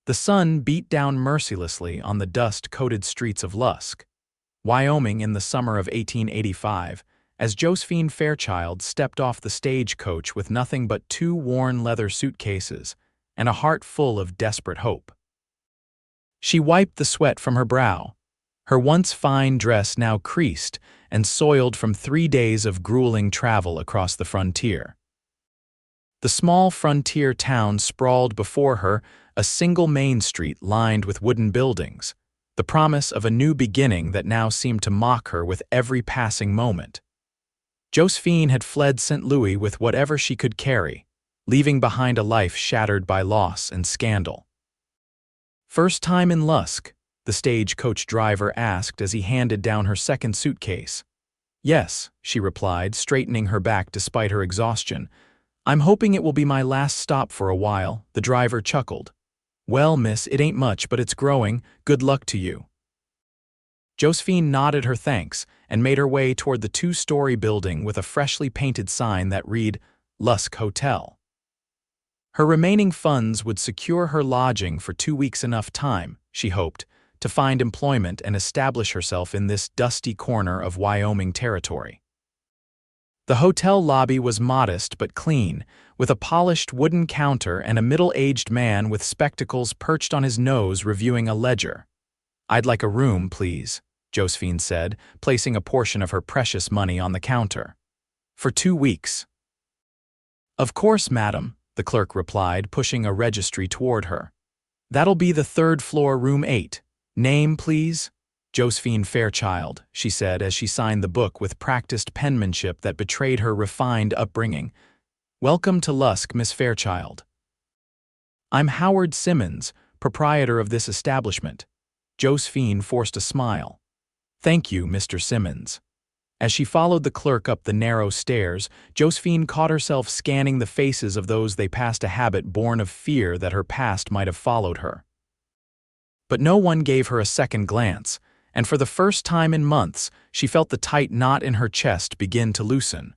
The sun beat down mercilessly on the dust-coated streets of Lusk, Wyoming in the summer of 1885, as Josephine Fairchild stepped off the stagecoach with nothing but 2 worn leather suitcases and a heart full of desperate hope. She wiped the sweat from her brow, her once fine dress now creased and soiled from 3 days of grueling travel across the frontier. The small frontier town sprawled before her, a single main street lined with wooden buildings, the promise of a new beginning that now seemed to mock her with every passing moment. Josephine had fled St. Louis with whatever she could carry, leaving behind a life shattered by loss and scandal. "First time in Lusk?" the stagecoach driver asked as he handed down her second suitcase. "Yes," she replied, straightening her back despite her exhaustion. "I'm hoping it will be my last stop for a while," the driver chuckled. "Well, miss, it ain't much, but it's growing. Good luck to you." Josephine nodded her thanks and made her way toward the 2-story building with a freshly painted sign that read, Lusk Hotel. Her remaining funds would secure her lodging for 2 weeks, enough time, she hoped, to find employment and establish herself in this dusty corner of Wyoming territory. The hotel lobby was modest but clean, with a polished wooden counter and a middle-aged man with spectacles perched on his nose reviewing a ledger. "I'd like a room, please," Josephine said, placing a portion of her precious money on the counter. "For 2 weeks." "Of course, madam," the clerk replied, pushing a registry toward her. "That'll be the 3rd floor, room 8. Name, please?" "Josephine Fairchild," she said as she signed the book with practiced penmanship that betrayed her refined upbringing. "Welcome to Lusk, Miss Fairchild." "I'm Howard Simmons, proprietor of this establishment." Josephine forced a smile. "Thank you, Mr. Simmons." As she followed the clerk up the narrow stairs, Josephine caught herself scanning the faces of those they passed, a habit born of fear that her past might have followed her. But no one gave her a second glance, and for the first time in months, she felt the tight knot in her chest begin to loosen.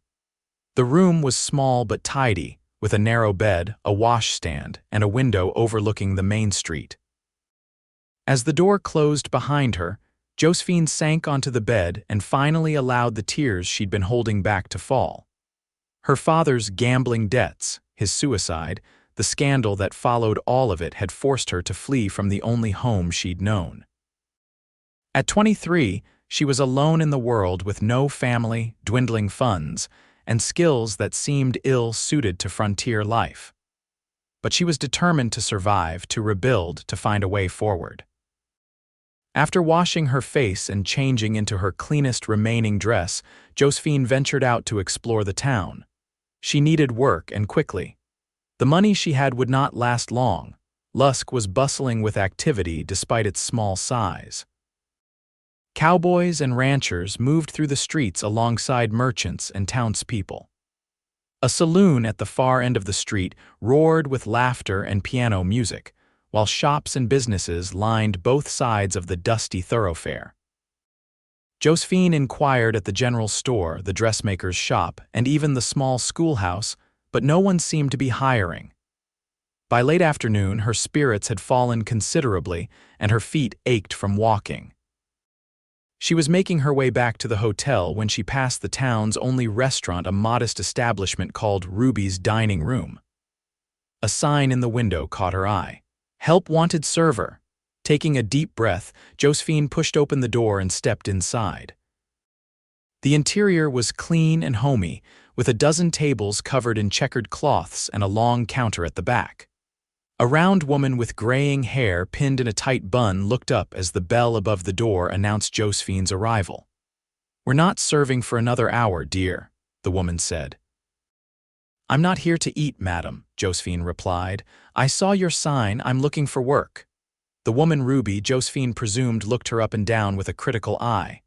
The room was small but tidy, with a narrow bed, a washstand, and a window overlooking the main street. As the door closed behind her, Josephine sank onto the bed and finally allowed the tears she'd been holding back to fall. Her father's gambling debts, his suicide, the scandal that followed all of it had forced her to flee from the only home she'd known. At 23, she was alone in the world with no family, dwindling funds, and skills that seemed ill-suited to frontier life. But she was determined to survive, to rebuild, to find a way forward. After washing her face and changing into her cleanest remaining dress, Josephine ventured out to explore the town. She needed work, and quickly. The money she had would not last long. Lusk was bustling with activity despite its small size. Cowboys and ranchers moved through the streets alongside merchants and townspeople. A saloon at the far end of the street roared with laughter and piano music, while shops and businesses lined both sides of the dusty thoroughfare. Josephine inquired at the general store, the dressmaker's shop, and even the small schoolhouse, but no one seemed to be hiring. By late afternoon, her spirits had fallen considerably, and her feet ached from walking. She was making her way back to the hotel when she passed the town's only restaurant, a modest establishment called Ruby's Dining Room. A sign in the window caught her eye. "Help wanted server." Taking a deep breath, Josephine pushed open the door and stepped inside. The interior was clean and homey, with a dozen tables covered in checkered cloths and a long counter at the back. A round woman with graying hair pinned in a tight bun looked up as the bell above the door announced Josephine's arrival. "We're not serving for another hour, dear," the woman said. "I'm not here to eat, madam," Josephine replied. "I saw your sign. I'm looking for work." The woman Ruby, Josephine presumed, looked her up and down with a critical eye.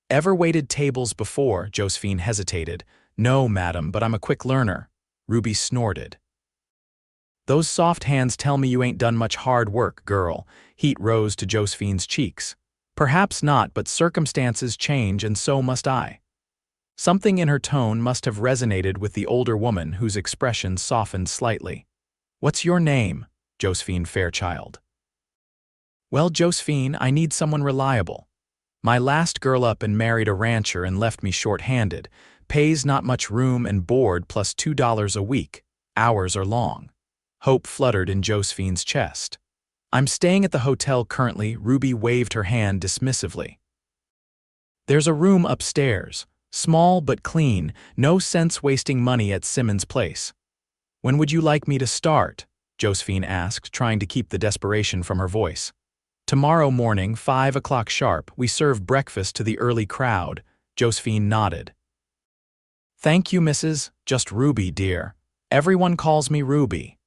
"Ever waited tables before?" Josephine hesitated. "No, madam, but I'm a quick learner." Ruby snorted. "Those soft hands tell me you ain't done much hard work, girl." Heat rose to Josephine's cheeks. "Perhaps not, but circumstances change and so must I." Something in her tone must have resonated with the older woman, whose expression softened slightly. "What's your name?" "Josephine Fairchild." Well, Josephine, I need someone reliable. My last girl up and married a rancher and left me short-handed. Pays not much room and board plus $2 a week. Hours are long. Hope fluttered in Josephine's chest. I'm staying at the hotel currently. Ruby waved her hand dismissively. There's a room upstairs. Small but clean. No sense wasting money at Simmons' place. When would you like me to start? Josephine asked, trying to keep the desperation from her voice. Tomorrow morning, 5 o'clock sharp. We serve breakfast to the early crowd. Josephine nodded. Thank you, Mrs. Just Ruby, dear. Everyone calls me Ruby.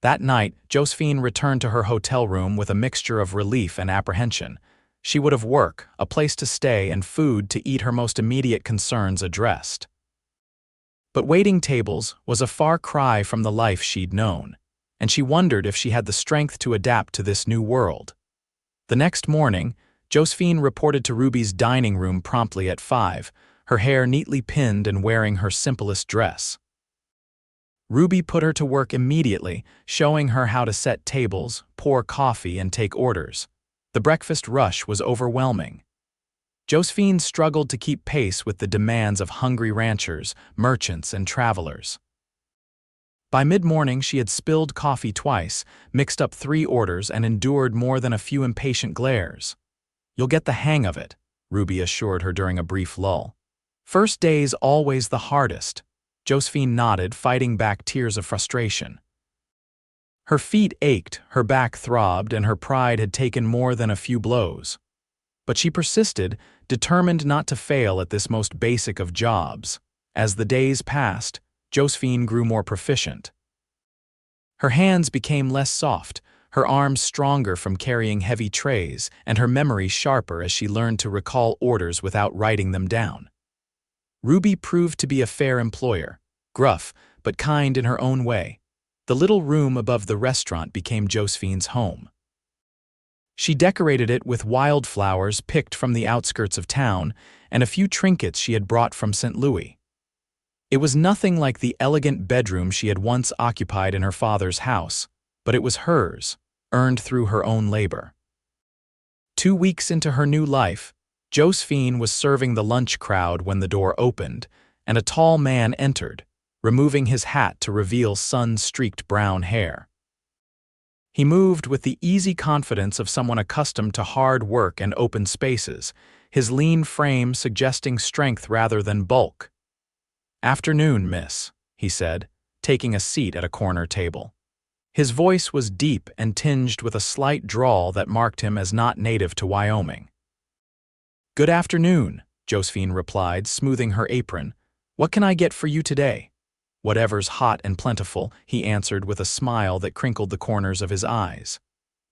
That night, Josephine returned to her hotel room with a mixture of relief and apprehension. She would have work, a place to stay, and food to eat, her most immediate concerns addressed. But waiting tables was a far cry from the life she'd known, and she wondered if she had the strength to adapt to this new world. The next morning, Josephine reported to Ruby's dining room promptly at 5, her hair neatly pinned and wearing her simplest dress. Ruby put her to work immediately, showing her how to set tables, pour coffee, and take orders. The breakfast rush was overwhelming. Josephine struggled to keep pace with the demands of hungry ranchers, merchants, and travelers. By mid-morning, she had spilled coffee twice, mixed up 3 orders, and endured more than a few impatient glares. You'll get the hang of it, Ruby assured her during a brief lull. First day's always the hardest. Josephine nodded, fighting back tears of frustration. Her feet ached, her back throbbed, and her pride had taken more than a few blows. But she persisted, determined not to fail at this most basic of jobs. As the days passed, Josephine grew more proficient. Her hands became less soft, her arms stronger from carrying heavy trays, and her memory sharper as she learned to recall orders without writing them down. Ruby proved to be a fair employer, gruff but kind in her own way. The little room above the restaurant became Josephine's home. She decorated it with wildflowers picked from the outskirts of town and a few trinkets she had brought from St. Louis. It was nothing like the elegant bedroom she had once occupied in her father's house, but it was hers, earned through her own labor. 2 weeks into her new life, Josephine was serving the lunch crowd when the door opened, and a tall man entered, removing his hat to reveal sun-streaked brown hair. He moved with the easy confidence of someone accustomed to hard work and open spaces, his lean frame suggesting strength rather than bulk. "Afternoon, miss," he said, taking a seat at a corner table. His voice was deep and tinged with a slight drawl that marked him as not native to Wyoming. "Good afternoon," Josephine replied, smoothing her apron. "What can I get for you today?" "Whatever's hot and plentiful," he answered with a smile that crinkled the corners of his eyes.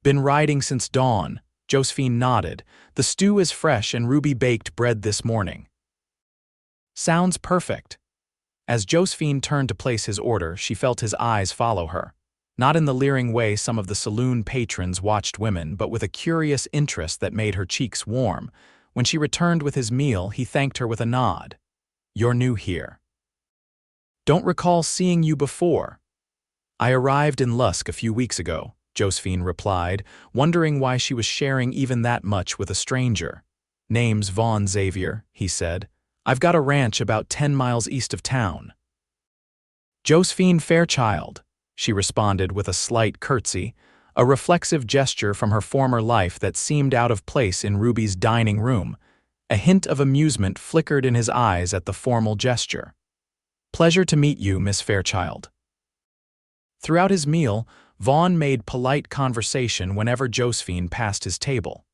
"Been riding since dawn," Josephine nodded. "The stew is fresh and Ruby baked bread this morning." "Sounds perfect." As Josephine turned to place his order, she felt his eyes follow her. Not in the leering way some of the saloon patrons watched women, but with a curious interest that made her cheeks warm. When she returned with his meal, he thanked her with a nod. "You're new here." "Don't recall seeing you before." "I arrived in Lusk a few weeks ago," Josephine replied, wondering why she was sharing even that much with a stranger. "Name's Vaughn Xavier," he said. "I've got a ranch about 10 miles east of town." "Josephine Fairchild," she responded with a slight curtsy, a reflexive gesture from her former life that seemed out of place in Ruby's dining room. A hint of amusement flickered in his eyes at the formal gesture. "Pleasure to meet you, Miss Fairchild." Throughout his meal, Vaughn made polite conversation whenever Josephine passed his table.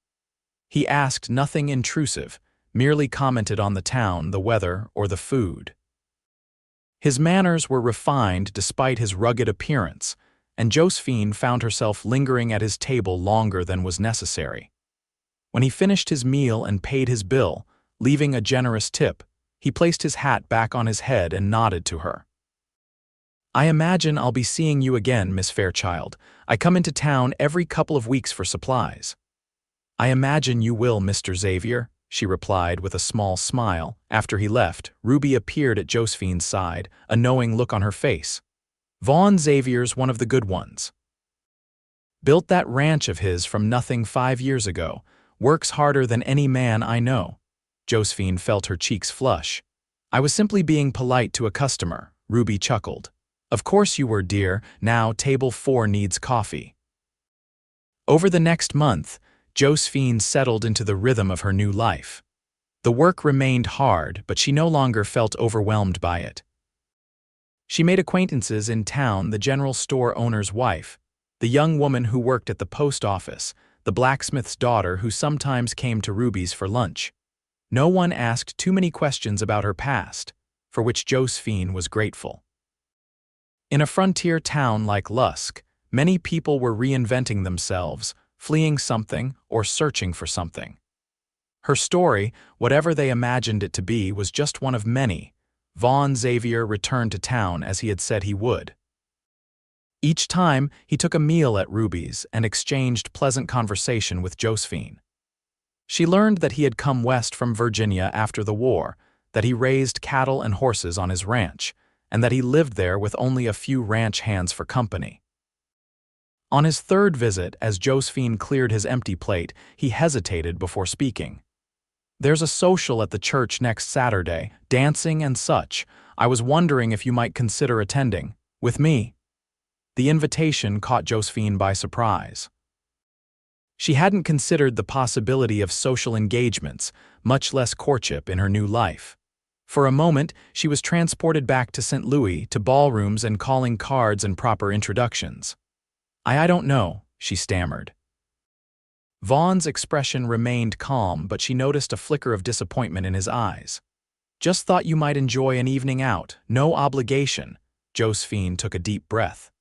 He asked nothing intrusive, merely commented on the town, the weather, or the food. His manners were refined despite his rugged appearance, and Josephine found herself lingering at his table longer than was necessary. When he finished his meal and paid his bill, leaving a generous tip, he placed his hat back on his head and nodded to her. "I imagine I'll be seeing you again, Miss Fairchild. I come into town every couple of weeks for supplies." "I imagine you will, Mr. Xavier," she replied with a small smile. After he left, Ruby appeared at Josephine's side, a knowing look on her face. "Vaughn Xavier's one of the good ones." Built that ranch of his from nothing 5 years ago. Works harder than any man I know." Josephine felt her cheeks flush. "I was simply being polite to a customer," Ruby chuckled. "Of course you were, dear. Now table 4 needs coffee." Over the next month, Josephine settled into the rhythm of her new life. The work remained hard, but she no longer felt overwhelmed by it. She made acquaintances in town: the general store owner's wife, the young woman who worked at the post office, the blacksmith's daughter who sometimes came to Ruby's for lunch. No one asked too many questions about her past, for which Josephine was grateful. In a frontier town like Lusk, many people were reinventing themselves, fleeing something or searching for something. Her story, whatever they imagined it to be, was just one of many. Vaughn Xavier returned to town as he had said he would. Each time, he took a meal at Ruby's and exchanged pleasant conversation with Josephine. She learned that he had come west from Virginia after the war, that he raised cattle and horses on his ranch, and that he lived there with only a few ranch hands for company. On his third visit, as Josephine cleared his empty plate, he hesitated before speaking. "There's a social at the church next Saturday, dancing and such. I was wondering if you might consider attending, with me." The invitation caught Josephine by surprise. She hadn't considered the possibility of social engagements, much less courtship, in her new life. For a moment, she was transported back to St. Louis, to ballrooms and calling cards and proper introductions. I don't know," she stammered. Vaughn's expression remained calm, but she noticed a flicker of disappointment in his eyes. "Just thought you might enjoy an evening out. No obligation." Josephine took a deep breath.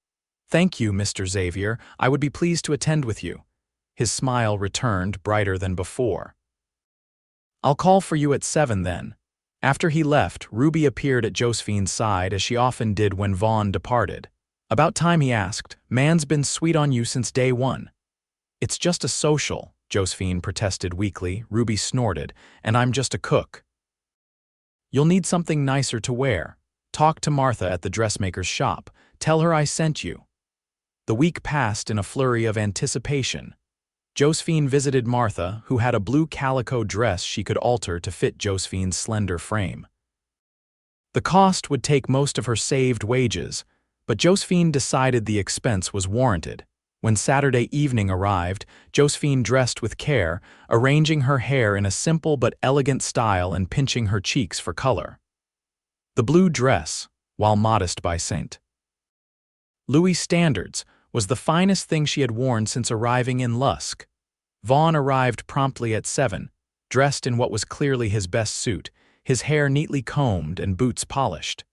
"Thank you, Mr. Xavier. I would be pleased to attend with you." His smile returned, brighter than before. "I'll call for you at 7 then." After he left, Ruby appeared at Josephine's side as she often did when Vaughn departed. "About time," he asked. "Man's been sweet on you since day one." "It's just a social," Josephine protested weakly. Ruby snorted. "And I'm just a cook." "You'll need something nicer to wear. Talk to Martha at the dressmaker's shop. Tell her I sent you." The week passed in a flurry of anticipation. Josephine visited Martha, who had a blue calico dress she could alter to fit Josephine's slender frame. The cost would take most of her saved wages, but Josephine decided the expense was warranted. When Saturday evening arrived, Josephine dressed with care, arranging her hair in a simple but elegant style and pinching her cheeks for color. The blue dress, while modest by St. Louis standards, was the finest thing she had worn since arriving in Lusk. Vaughn arrived promptly at 7, dressed in what was clearly his best suit, his hair neatly combed and boots polished.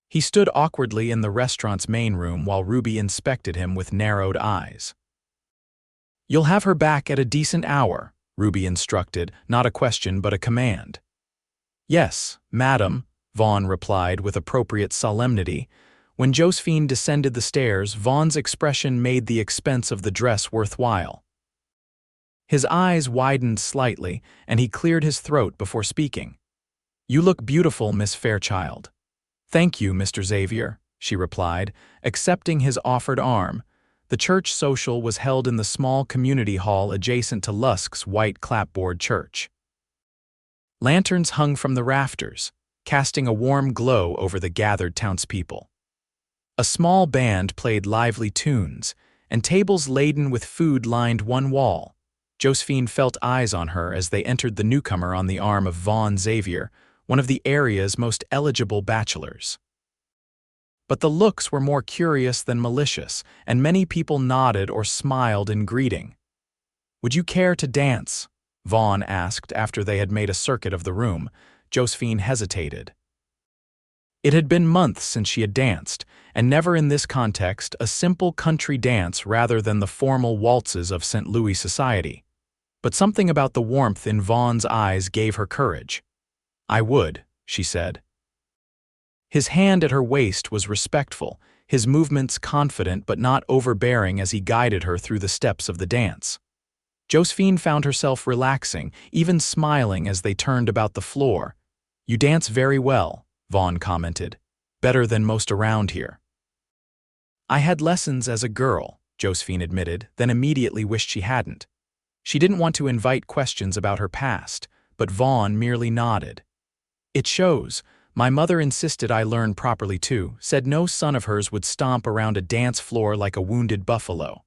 He stood awkwardly in the restaurant's main room while Ruby inspected him with narrowed eyes. "You'll have her back at a decent hour," Ruby instructed, not a question but a command. "Yes, madam," Vaughn replied with appropriate solemnity. When Josephine descended the stairs, Vaughn's expression made the expense of the dress worthwhile. His eyes widened slightly, and he cleared his throat before speaking. "You look beautiful, Miss Fairchild." "Thank you, Mr. Xavier," she replied, accepting his offered arm. The church social was held in the small community hall adjacent to Lusk's white clapboard church. Lanterns hung from the rafters, casting a warm glow over the gathered townspeople. A small band played lively tunes, and tables laden with food lined one wall. Josephine felt eyes on her as they entered the newcomer on the arm of Vaughn Xavier, one of the area's most eligible bachelors. But the looks were more curious than malicious, and many people nodded or smiled in greeting. "Would you care to dance?" Vaughn asked after they had made a circuit of the room. Josephine hesitated. It had been months since she had danced, and never in this context, a simple country dance rather than the formal waltzes of St. Louis society. But something about the warmth in Vaughn's eyes gave her courage. "I would," she said. His hand at her waist was respectful, his movements confident but not overbearing as he guided her through the steps of the dance. Josephine found herself relaxing, even smiling as they turned about the floor. "You dance very well," Vaughn commented. "Better than most around here." "I had lessons as a girl," Josephine admitted, then immediately wished she hadn't. She didn't want to invite questions about her past, but Vaughn merely nodded. It shows. My mother insisted I learn properly too, said no son of hers would stomp around a dance floor like a wounded buffalo.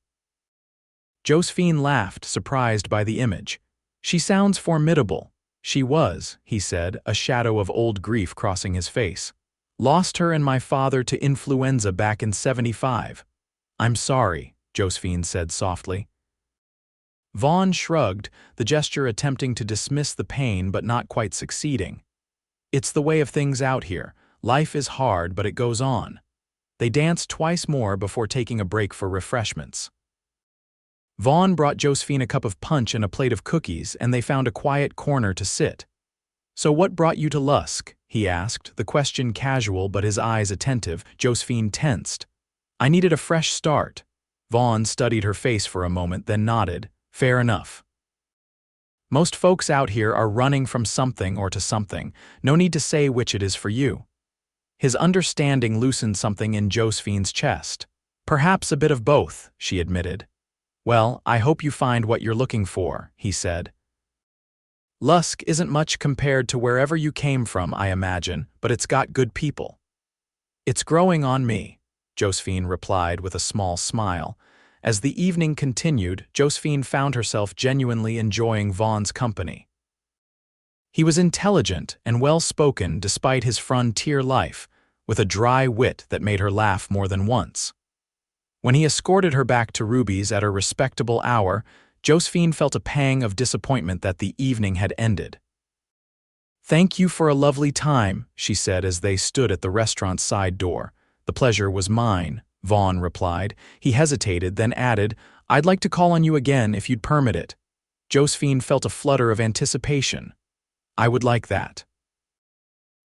Josephine laughed, surprised by the image. She sounds formidable. She was, he said, a shadow of old grief crossing his face. Lost her and my father to influenza back in '75. I'm sorry, Josephine said softly. Vaughn shrugged, the gesture attempting to dismiss the pain but not quite succeeding. It's the way of things out here. Life is hard, but it goes on. They danced twice more before taking a break for refreshments. Vaughn brought Josephine a cup of punch and a plate of cookies, and they found a quiet corner to sit. So what brought you to Lusk? He asked, the question casual but his eyes attentive. Josephine tensed. I needed a fresh start. Vaughn studied her face for a moment, then nodded. Fair enough. Most folks out here are running from something or to something. No need to say which it is for you. His understanding loosened something in Josephine's chest. Perhaps a bit of both, she admitted. Well, I hope you find what you're looking for, he said. Lusk isn't much compared to wherever you came from, I imagine, but it's got good people. It's growing on me, Josephine replied with a small smile. As the evening continued, Josephine found herself genuinely enjoying Vaughn's company. He was intelligent and well-spoken despite his frontier life, with a dry wit that made her laugh more than once. When he escorted her back to Ruby's at her respectable hour, Josephine felt a pang of disappointment that the evening had ended. Thank you for a lovely time, she said as they stood at the restaurant's side door. The pleasure was mine, Vaughn replied. He hesitated, then added, I'd like to call on you again if you'd permit it. Josephine felt a flutter of anticipation. I would like that.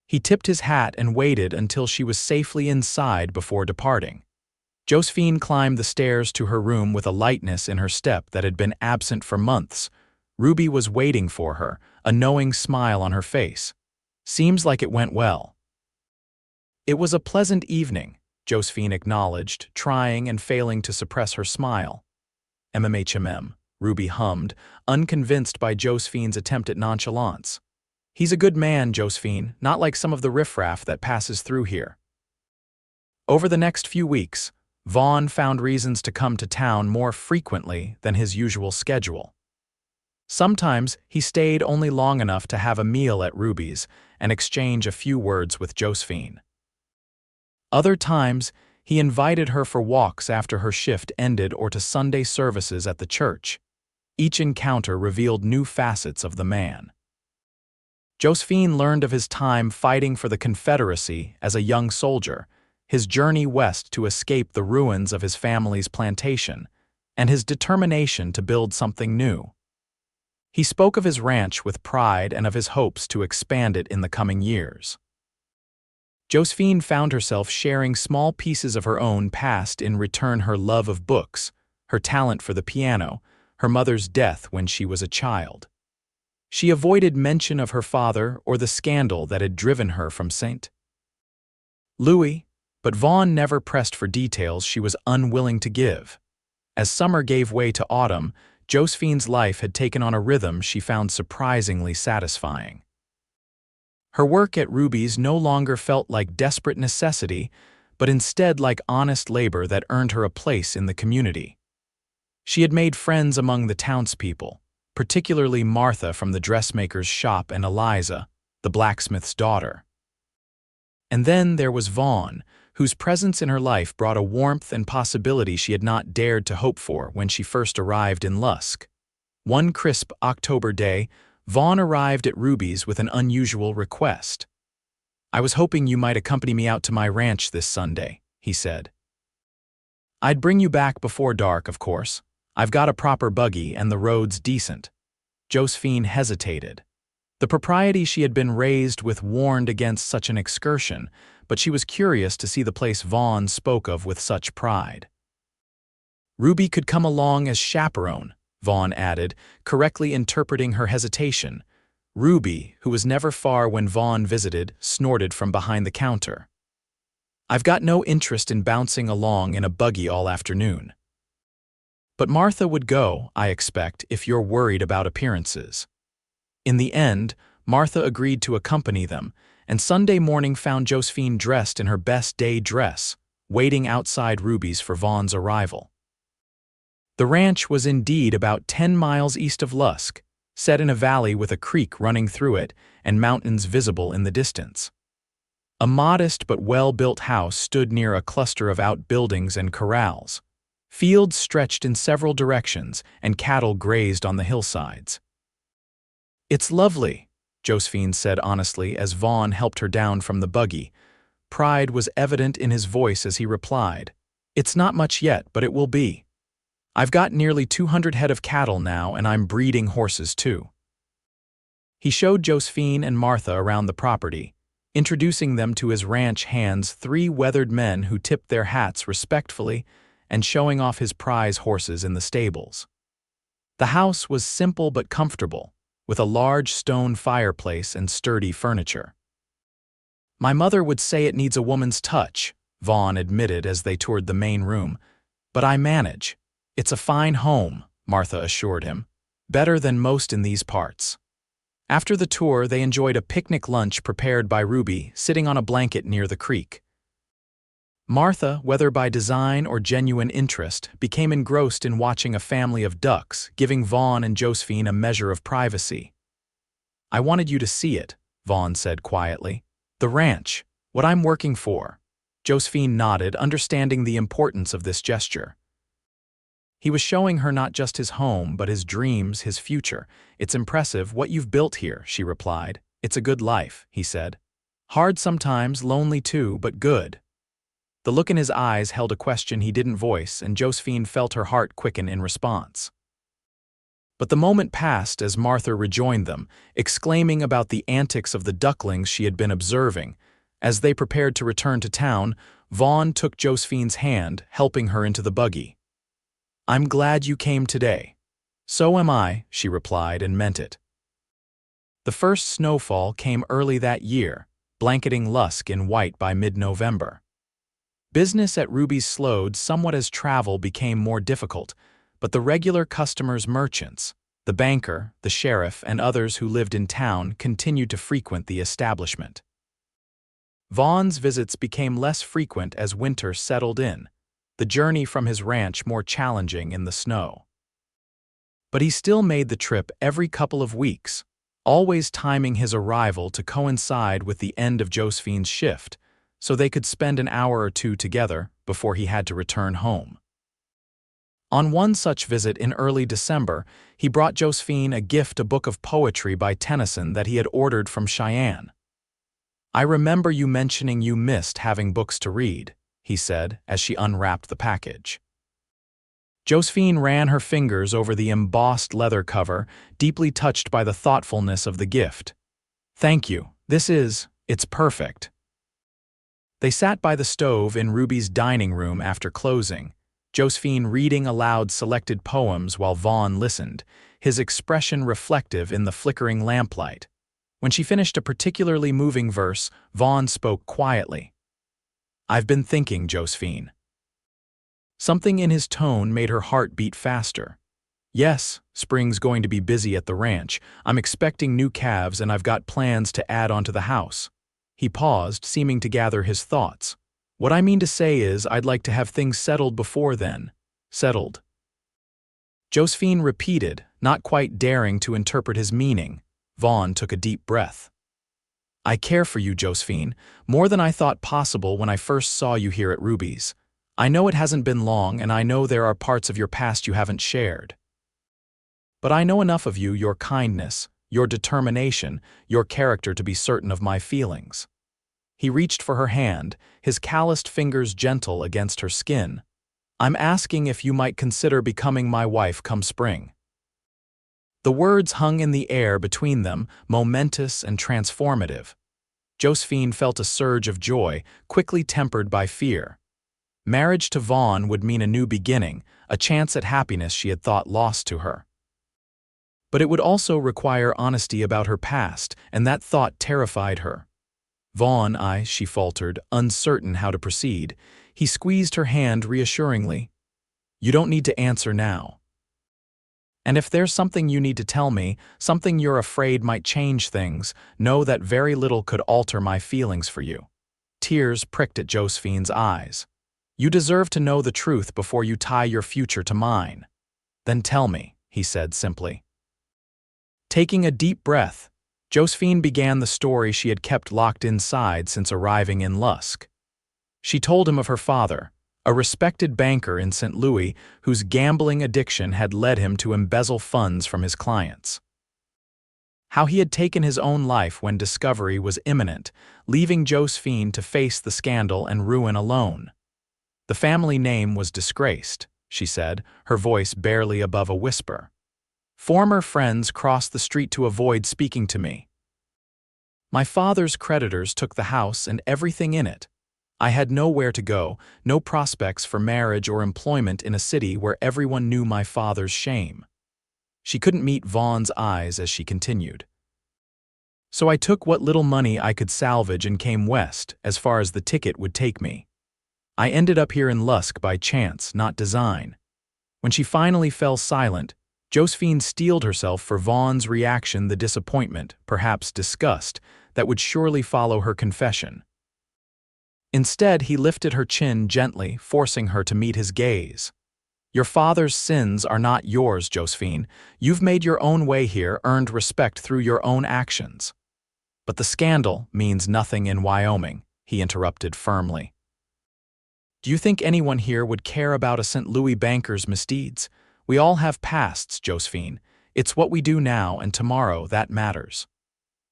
He tipped his hat and waited until she was safely inside before departing. Josephine climbed the stairs to her room with a lightness in her step that had been absent for months. Ruby was waiting for her, a knowing smile on her face. Seems like it went well. It was a pleasant evening, Josephine acknowledged, trying and failing to suppress her smile. MMHMM, Ruby hummed, unconvinced by Josephine's attempt at nonchalance. He's a good man, Josephine, not like some of the riffraff that passes through here. Over the next few weeks, Vaughn found reasons to come to town more frequently than his usual schedule. Sometimes he stayed only long enough to have a meal at Ruby's and exchange a few words with Josephine. Other times, he invited her for walks after her shift ended or to Sunday services at the church. Each encounter revealed new facets of the man. Josephine learned of his time fighting for the Confederacy as a young soldier, his journey west to escape the ruins of his family's plantation, and his determination to build something new. He spoke of his ranch with pride and of his hopes to expand it in the coming years. Josephine found herself sharing small pieces of her own past in return: her love of books, her talent for the piano, her mother's death when she was a child. She avoided mention of her father or the scandal that had driven her from St. Louis, but Vaughn never pressed for details she was unwilling to give. As summer gave way to autumn, Josephine's life had taken on a rhythm she found surprisingly satisfying. Her work at Ruby's no longer felt like desperate necessity, but instead like honest labor that earned her a place in the community. She had made friends among the townspeople, particularly Martha from the dressmaker's shop and Eliza, the blacksmith's daughter. And then there was Vaughn, whose presence in her life brought a warmth and possibility she had not dared to hope for when she first arrived in Lusk. One crisp October day, Vaughn arrived at Ruby's with an unusual request. I was hoping you might accompany me out to my ranch this Sunday, he said. I'd bring you back before dark, of course. I've got a proper buggy and the road's decent. Josephine hesitated. The propriety she had been raised with warned against such an excursion, but she was curious to see the place Vaughn spoke of with such pride. Ruby could come along as chaperone, Vaughn added, correctly interpreting her hesitation. Ruby, who was never far when Vaughn visited, snorted from behind the counter. I've got no interest in bouncing along in a buggy all afternoon. But Martha would go, I expect, if you're worried about appearances. In the end, Martha agreed to accompany them, and Sunday morning found Josephine dressed in her best day dress, waiting outside Ruby's for Vaughn's arrival. The ranch was indeed about 10 miles east of Lusk, set in a valley with a creek running through it and mountains visible in the distance. A modest but well-built house stood near a cluster of outbuildings and corrals. Fields stretched in several directions, and cattle grazed on the hillsides. "It's lovely," Josephine said honestly as Vaughn helped her down from the buggy. Pride was evident in his voice as he replied, "It's not much yet, but it will be. I've got nearly 200 head of cattle now, and I'm breeding horses too." He showed Josephine and Martha around the property, introducing them to his ranch hands, 3 weathered men who tipped their hats respectfully, and showing off his prize horses in the stables. The house was simple but comfortable, with a large stone fireplace and sturdy furniture. "My mother would say it needs a woman's touch," Vaughn admitted as they toured the main room. "But I manage. It's a fine home," Martha assured him. "Better than most in these parts." After the tour, they enjoyed a picnic lunch prepared by Ruby, sitting on a blanket near the creek. Martha, whether by design or genuine interest, became engrossed in watching a family of ducks, giving Vaughn and Josephine a measure of privacy. "I wanted you to see it," Vaughn said quietly. "The ranch, what I'm working for." Josephine nodded, understanding the importance of this gesture. He was showing her not just his home, but his dreams, his future. "It's impressive what you've built here," she replied. "It's a good life," he said. "Hard sometimes, lonely too, but good." The look in his eyes held a question he didn't voice, and Josephine felt her heart quicken in response. But the moment passed as Martha rejoined them, exclaiming about the antics of the ducklings she had been observing. As they prepared to return to town, Vaughn took Josephine's hand, helping her into the buggy. "I'm glad you came today." "So am I," she replied, and meant it. The first snowfall came early that year, blanketing Lusk in white by mid-November. Business at Ruby's slowed somewhat as travel became more difficult, but the regular customers, merchants, the banker, the sheriff, and others who lived in town continued to frequent the establishment. Vaughn's visits became less frequent as winter settled in, the journey from his ranch more challenging in the snow. But he still made the trip every couple of weeks, always timing his arrival to coincide with the end of Josephine's shift, so they could spend an hour or two together before he had to return home. On one such visit in early December, he brought Josephine a book of poetry by Tennyson that he had ordered from Cheyenne. "I remember you mentioning you missed having books to read," he said as she unwrapped the package. Josephine ran her fingers over the embossed leather cover, deeply touched by the thoughtfulness of the gift. "Thank you. It's perfect." They sat by the stove in Ruby's dining room after closing, Josephine reading aloud selected poems while Vaughn listened, his expression reflective in the flickering lamplight. When she finished a particularly moving verse, Vaughn spoke quietly. "I've been thinking, Josephine." Something in his tone made her heart beat faster. "Yes, spring's going to be busy at the ranch. I'm expecting new calves and I've got plans to add onto the house." He paused, seeming to gather his thoughts. "What I mean to say is I'd like to have things settled before then." "Settled?" Josephine repeated, not quite daring to interpret his meaning. Vaughn took a deep breath. "I care for you, Josephine, more than I thought possible when I first saw you here at Ruby's. I know it hasn't been long, and I know there are parts of your past you haven't shared. But I know enough of you, your kindness, your determination, your character to be certain of my feelings." He reached for her hand, his calloused fingers gentle against her skin. "I'm asking if you might consider becoming my wife come spring." The words hung in the air between them, momentous and transformative. Josephine felt a surge of joy, quickly tempered by fear. Marriage to Vaughn would mean a new beginning, a chance at happiness she had thought lost to her. But it would also require honesty about her past, and that thought terrified her. "Vaughn, she faltered, uncertain how to proceed. He squeezed her hand reassuringly. You don't need to answer now. And if there's something you need to tell me, something you're afraid might change things, know that very little could alter my feelings for you." Tears pricked at Josephine's eyes. "You deserve to know the truth before you tie your future to mine." "Then tell me," he said simply. Taking a deep breath, Josephine began the story she had kept locked inside since arriving in Lusk. She told him of her father, a respected banker in St. Louis whose gambling addiction had led him to embezzle funds from his clients. How he had taken his own life when discovery was imminent, leaving Josephine to face the scandal and ruin alone. The family name was disgraced, she said, her voice barely above a whisper. Former friends crossed the street to avoid speaking to me. My father's creditors took the house and everything in it. I had nowhere to go, no prospects for marriage or employment in a city where everyone knew my father's shame. She couldn't meet Vaughn's eyes as she continued. So I took what little money I could salvage and came west, as far as the ticket would take me. I ended up here in Lusk by chance, not design. When she finally fell silent, Josephine steeled herself for Vaughn's reaction, the disappointment, perhaps disgust, that would surely follow her confession. Instead, he lifted her chin gently, forcing her to meet his gaze. "Your father's sins are not yours, Josephine. You've made your own way here, earned respect through your own actions." "But the scandal means nothing in Wyoming," he interrupted firmly. "Do you think anyone here would care about a St. Louis banker's misdeeds? We all have pasts, Josephine. It's what we do now and tomorrow that matters."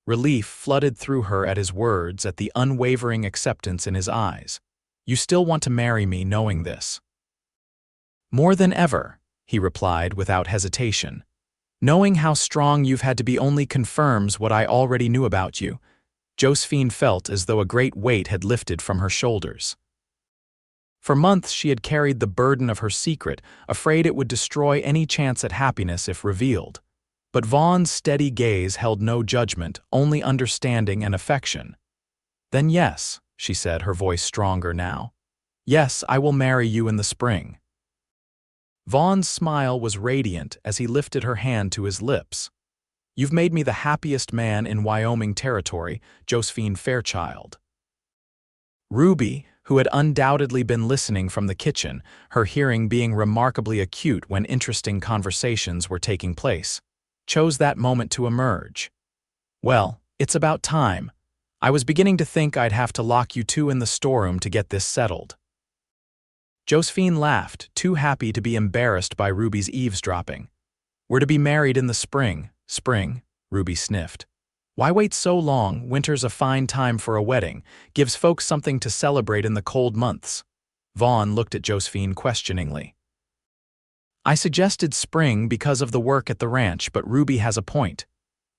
Relief flooded through her at his words, at the unwavering acceptance in his eyes. "You still want to marry me knowing this?" "More than ever," he replied without hesitation. "Knowing how strong you've had to be only confirms what I already knew about you." Josephine felt as though a great weight had lifted from her shoulders. For months she had carried the burden of her secret, afraid it would destroy any chance at happiness if revealed. But Vaughn's steady gaze held no judgment, only understanding and affection. "Then yes," she said, her voice stronger now. "Yes, I will marry you in the spring." Vaughn's smile was radiant as he lifted her hand to his lips. "You've made me the happiest man in Wyoming territory, Josephine Fairchild." Ruby, who had undoubtedly been listening from the kitchen, her hearing being remarkably acute when interesting conversations were taking place, chose that moment to emerge. "Well, it's about time. I was beginning to think I'd have to lock you two in the storeroom to get this settled." Josephine laughed, too happy to be embarrassed by Ruby's eavesdropping. "We're to be married in the spring." "Spring," Ruby sniffed. "Why wait so long? Winter's a fine time for a wedding. Gives folks something to celebrate in the cold months." Vaughn looked at Josephine questioningly. "I suggested spring because of the work at the ranch, but Ruby has a point.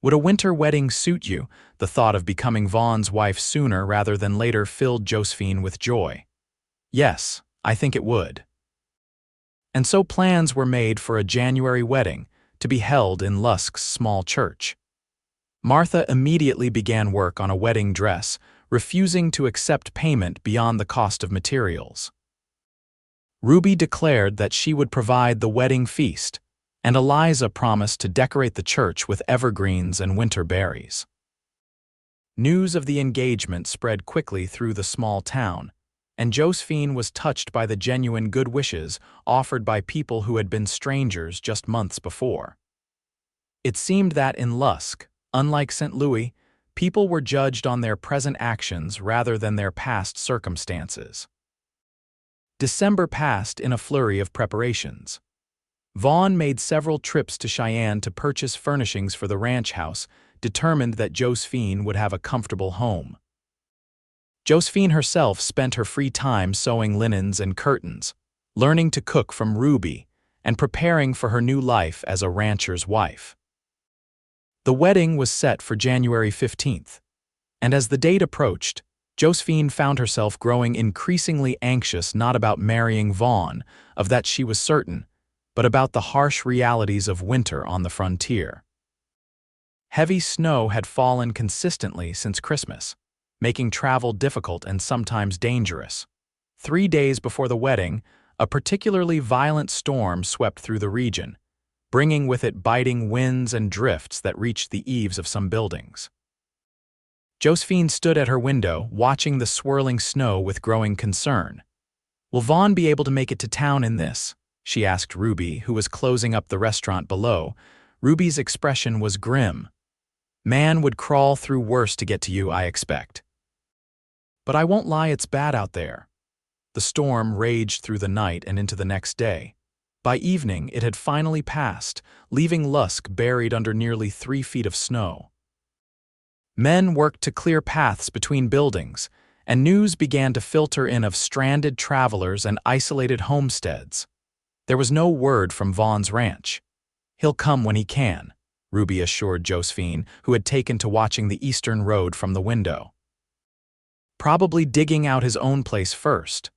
Would a winter wedding suit you?" The thought of becoming Vaughn's wife sooner rather than later filled Josephine with joy. "Yes, I think it would." And so plans were made for a January wedding, to be held in Lusk's small church. Martha immediately began work on a wedding dress, refusing to accept payment beyond the cost of materials. Ruby declared that she would provide the wedding feast, and Eliza promised to decorate the church with evergreens and winter berries. News of the engagement spread quickly through the small town, and Josephine was touched by the genuine good wishes offered by people who had been strangers just months before. It seemed that in Lusk, unlike St. Louis, people were judged on their present actions rather than their past circumstances. December passed in a flurry of preparations. Vaughn made several trips to Cheyenne to purchase furnishings for the ranch house, determined that Josephine would have a comfortable home. Josephine herself spent her free time sewing linens and curtains, learning to cook from Ruby, and preparing for her new life as a rancher's wife. The wedding was set for January 15th, and as the date approached, Josephine found herself growing increasingly anxious not about marrying Vaughn, of that she was certain, but about the harsh realities of winter on the frontier. Heavy snow had fallen consistently since Christmas, making travel difficult and sometimes dangerous. 3 days before the wedding, a particularly violent storm swept through the region, bringing with it biting winds and drifts that reached the eaves of some buildings. Josephine stood at her window, watching the swirling snow with growing concern. "Will Vaughn be able to make it to town in this?" she asked Ruby, who was closing up the restaurant below. Ruby's expression was grim. "Man would crawl through worse to get to you, I expect." "But I won't lie, it's bad out there." The storm raged through the night and into the next day. By evening, it had finally passed, leaving Lusk buried under nearly 3 feet of snow. Men worked to clear paths between buildings, and news began to filter in of stranded travelers and isolated homesteads. There was no word from Vaughn's ranch. "He'll come when he can," Ruby assured Josephine, who had taken to watching the eastern road from the window. "Probably digging out his own place first."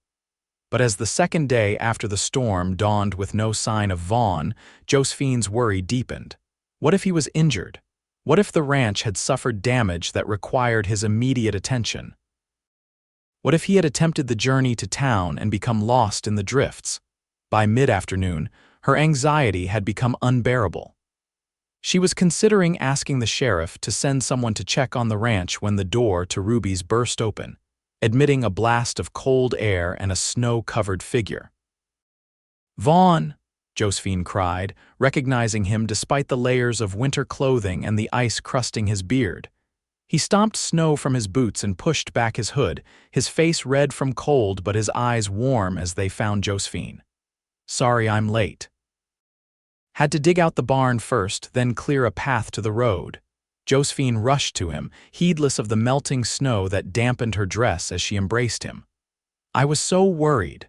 But as the second day after the storm dawned with no sign of Vaughn, Josephine's worry deepened. What if he was injured? What if the ranch had suffered damage that required his immediate attention? What if he had attempted the journey to town and become lost in the drifts? By mid-afternoon, her anxiety had become unbearable. She was considering asking the sheriff to send someone to check on the ranch when the door to Ruby's burst open, admitting a blast of cold air and a snow-covered figure. "Vaughn!" Josephine cried, recognizing him despite the layers of winter clothing and the ice crusting his beard. He stomped snow from his boots and pushed back his hood, his face red from cold but his eyes warm as they found Josephine. "Sorry I'm late. Had to dig out the barn first, then clear a path to the road." Josephine rushed to him, heedless of the melting snow that dampened her dress as she embraced him. "I was so worried.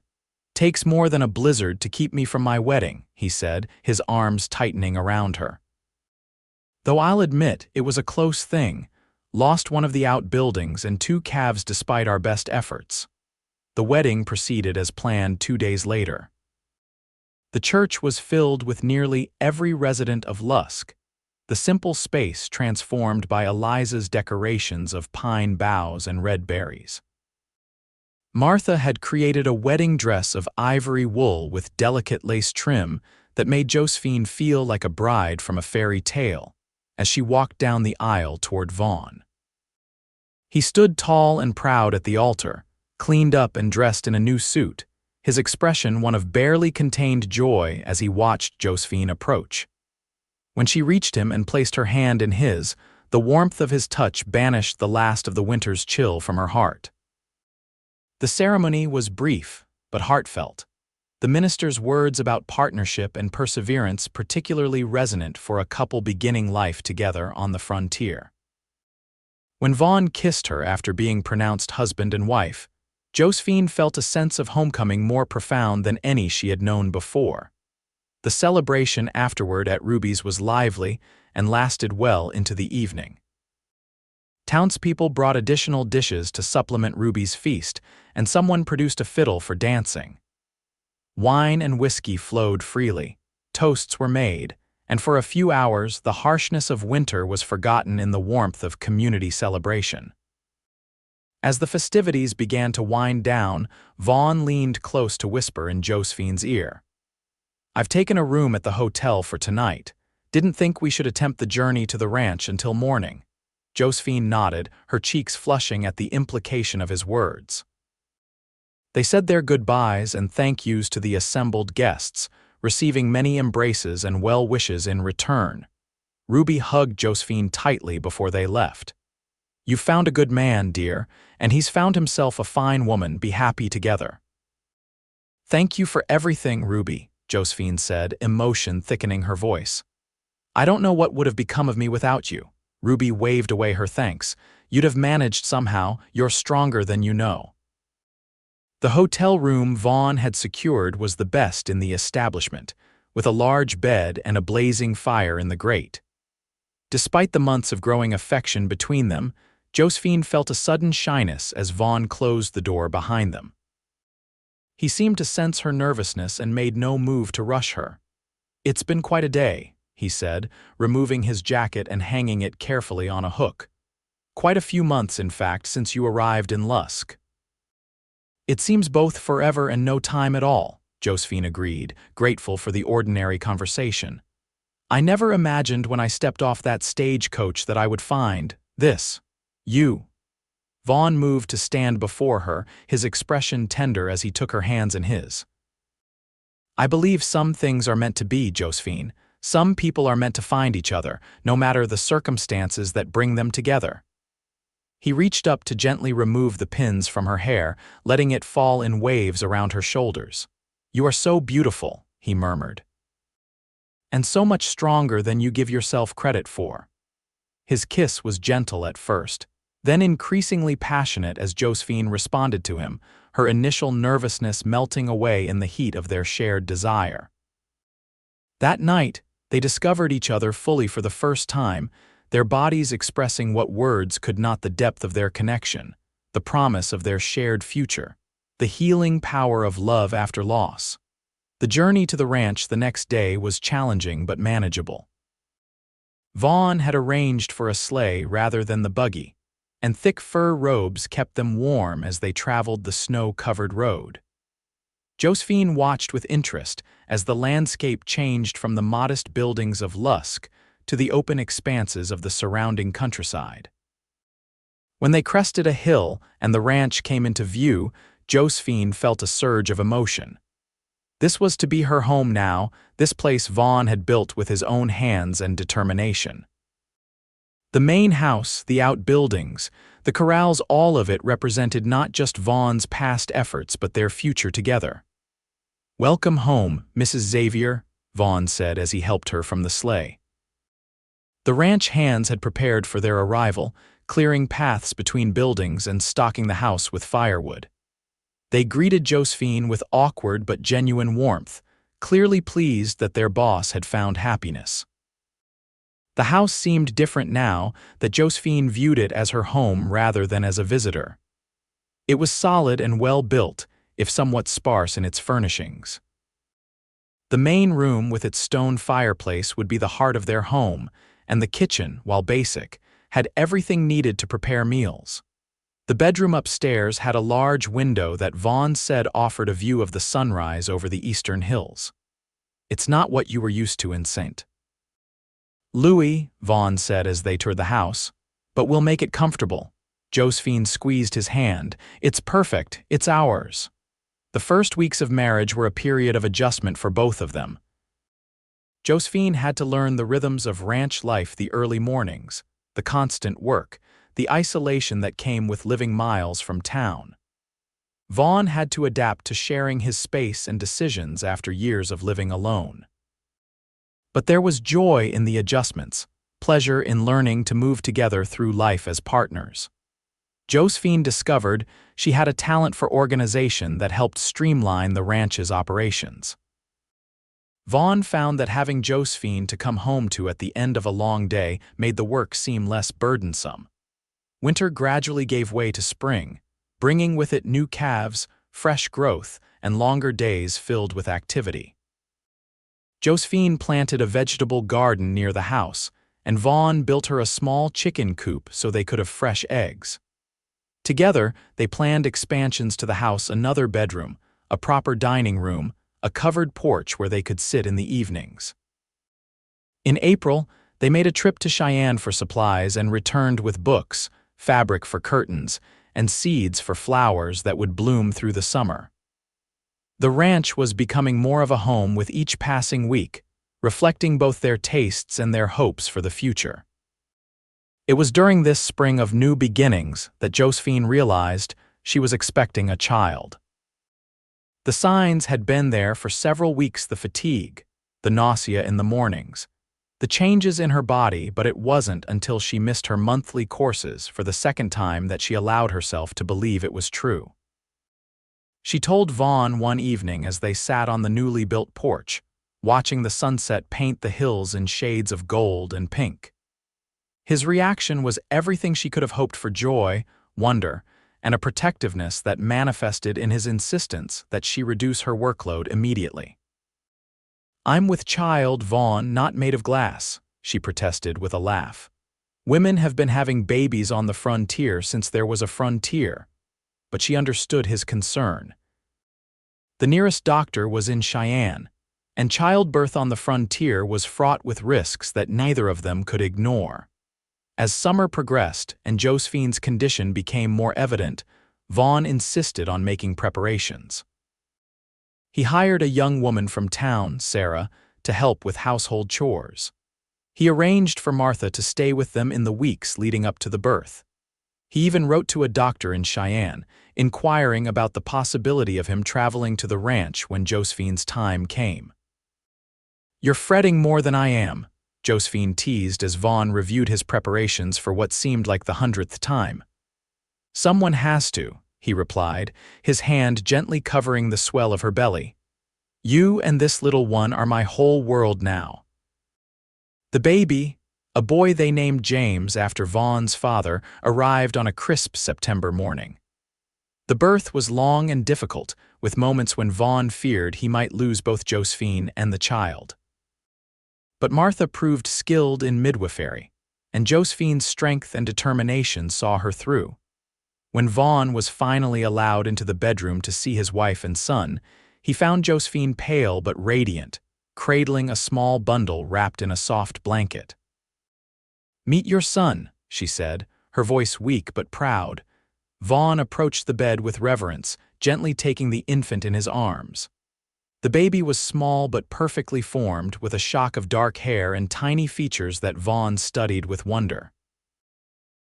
Takes more than a blizzard to keep me from my wedding," he said, his arms tightening around her. "Though I'll admit, it was a close thing. Lost one of the outbuildings and 2 calves despite our best efforts." The wedding proceeded as planned 2 days later. The church was filled with nearly every resident of Lusk, the simple space transformed by Eliza's decorations of pine boughs and red berries. Martha had created a wedding dress of ivory wool with delicate lace trim that made Josephine feel like a bride from a fairy tale as she walked down the aisle toward Vaughn. He stood tall and proud at the altar, cleaned up and dressed in a new suit, his expression one of barely contained joy as he watched Josephine approach. When she reached him and placed her hand in his, the warmth of his touch banished the last of the winter's chill from her heart. The ceremony was brief, but heartfelt, the minister's words about partnership and perseverance particularly resonant for a couple beginning life together on the frontier. When Vaughn kissed her after being pronounced husband and wife, Josephine felt a sense of homecoming more profound than any she had known before. The celebration afterward at Ruby's was lively and lasted well into the evening. Townspeople brought additional dishes to supplement Ruby's feast, and someone produced a fiddle for dancing. Wine and whiskey flowed freely, toasts were made, and for a few hours the harshness of winter was forgotten in the warmth of community celebration. As the festivities began to wind down, Vaughn leaned close to whisper in Josephine's ear. "I've taken a room at the hotel for tonight. Didn't think we should attempt the journey to the ranch until morning." Josephine nodded, her cheeks flushing at the implication of his words. They said their goodbyes and thank yous to the assembled guests, receiving many embraces and well wishes in return. Ruby hugged Josephine tightly before they left. "You've found a good man, dear, and he's found himself a fine woman. Be happy together." "Thank you for everything, Ruby," Josephine said, emotion thickening her voice. "I don't know what would have become of me without you." Ruby waved away her thanks. "You'd have managed somehow. You're stronger than you know." The hotel room Vaughn had secured was the best in the establishment, with a large bed and a blazing fire in the grate. Despite the months of growing affection between them, Josephine felt a sudden shyness as Vaughn closed the door behind them. He seemed to sense her nervousness and made no move to rush her. "It's been quite a day," he said, removing his jacket and hanging it carefully on a hook. "Quite a few months, in fact, since you arrived in Lusk." "It seems both forever and no time at all," Josephine agreed, grateful for the ordinary conversation. I never imagined when I stepped off that stagecoach that I would find this. You. Vaughn moved to stand before her, his expression tender as he took her hands in his. I believe some things are meant to be, Josephine. Some people are meant to find each other, no matter the circumstances that bring them together. He reached up to gently remove the pins from her hair, letting it fall in waves around her shoulders. You are so beautiful, he murmured. And so much stronger than you give yourself credit for. His kiss was gentle at first, then increasingly passionate as Josephine responded to him, her initial nervousness melting away in the heat of their shared desire. That night, they discovered each other fully for the first time, their bodies expressing what words could not: the depth of their connection, the promise of their shared future, the healing power of love after loss. The journey to the ranch the next day was challenging but manageable. Vaughn had arranged for a sleigh rather than the buggy, and thick fur robes kept them warm as they traveled the snow-covered road. Josephine watched with interest as the landscape changed from the modest buildings of Lusk to the open expanses of the surrounding countryside. When they crested a hill and the ranch came into view, Josephine felt a surge of emotion. This was to be her home now, this place Vaughn had built with his own hands and determination. The main house, the outbuildings, the corrals, all of it represented not just Vaughn's past efforts but their future together. "Welcome home, Mrs. Xavier," Vaughn said as he helped her from the sleigh. The ranch hands had prepared for their arrival, clearing paths between buildings and stocking the house with firewood. They greeted Josephine with awkward but genuine warmth, clearly pleased that their boss had found happiness. The house seemed different now that Josephine viewed it as her home rather than as a visitor. It was solid and well built, if somewhat sparse in its furnishings. The main room with its stone fireplace would be the heart of their home, and the kitchen, while basic, had everything needed to prepare meals. The bedroom upstairs had a large window that Vaughn said offered a view of the sunrise over the eastern hills. "It's not what you were used to in St. Louis," Vaughn said as they toured the house, "but we'll make it comfortable." Josephine squeezed his hand. "It's perfect. It's ours." The first weeks of marriage were a period of adjustment for both of them. Josephine had to learn the rhythms of ranch life: the early mornings, the constant work, the isolation that came with living miles from town. Vaughn had to adapt to sharing his space and decisions after years of living alone. But there was joy in the adjustments, pleasure in learning to move together through life as partners. Josephine discovered she had a talent for organization that helped streamline the ranch's operations. Vaughn found that having Josephine to come home to at the end of a long day made the work seem less burdensome. Winter gradually gave way to spring, bringing with it new calves, fresh growth, and longer days filled with activity. Josephine planted a vegetable garden near the house, and Vaughn built her a small chicken coop so they could have fresh eggs. Together, they planned expansions to the house: another bedroom, a proper dining room, a covered porch where they could sit in the evenings. In April, they made a trip to Cheyenne for supplies and returned with books, fabric for curtains, and seeds for flowers that would bloom through the summer. The ranch was becoming more of a home with each passing week, reflecting both their tastes and their hopes for the future. It was during this spring of new beginnings that Josephine realized she was expecting a child. The signs had been there for several weeks: the fatigue, the nausea in the mornings, the changes in her body, but it wasn't until she missed her monthly courses for the second time that she allowed herself to believe it was true. She told Vaughn one evening as they sat on the newly built porch, watching the sunset paint the hills in shades of gold and pink. His reaction was everything she could have hoped for: joy, wonder, and a protectiveness that manifested in his insistence that she reduce her workload immediately. "I'm with child, Vaughn, not made of glass," she protested with a laugh. "Women have been having babies on the frontier since there was a frontier." But she understood his concern. The nearest doctor was in Cheyenne, and childbirth on the frontier was fraught with risks that neither of them could ignore. As summer progressed and Josephine's condition became more evident, Vaughn insisted on making preparations. He hired a young woman from town, Sarah, to help with household chores. He arranged for Martha to stay with them in the weeks leading up to the birth. He even wrote to a doctor in Cheyenne, inquiring about the possibility of him traveling to the ranch when Josephine's time came. "You're fretting more than I am," Josephine teased as Vaughn reviewed his preparations for what seemed like the 100th time. "Someone has to," he replied, his hand gently covering the swell of her belly. "You and this little one are my whole world now." The baby, a boy they named James after Vaughn's father, arrived on a crisp September morning. The birth was long and difficult, with moments when Vaughn feared he might lose both Josephine and the child. But Martha proved skilled in midwifery, and Josephine's strength and determination saw her through. When Vaughn was finally allowed into the bedroom to see his wife and son, he found Josephine pale but radiant, cradling a small bundle wrapped in a soft blanket. "Meet your son," she said, her voice weak but proud. Vaughn approached the bed with reverence, gently taking the infant in his arms. The baby was small but perfectly formed, with a shock of dark hair and tiny features that Vaughn studied with wonder.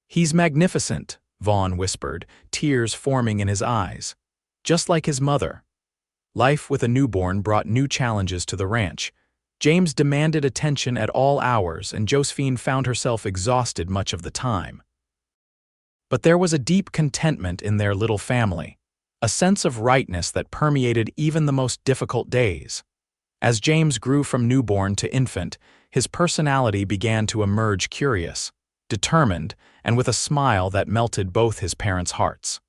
"He's magnificent," Vaughn whispered, tears forming in his eyes. "Just like his mother." Life with a newborn brought new challenges to the ranch. James demanded attention at all hours, and Josephine found herself exhausted much of the time. But there was a deep contentment in their little family, a sense of rightness that permeated even the most difficult days. As James grew from newborn to infant, his personality began to emerge, curious, determined, and with a smile that melted both his parents' hearts.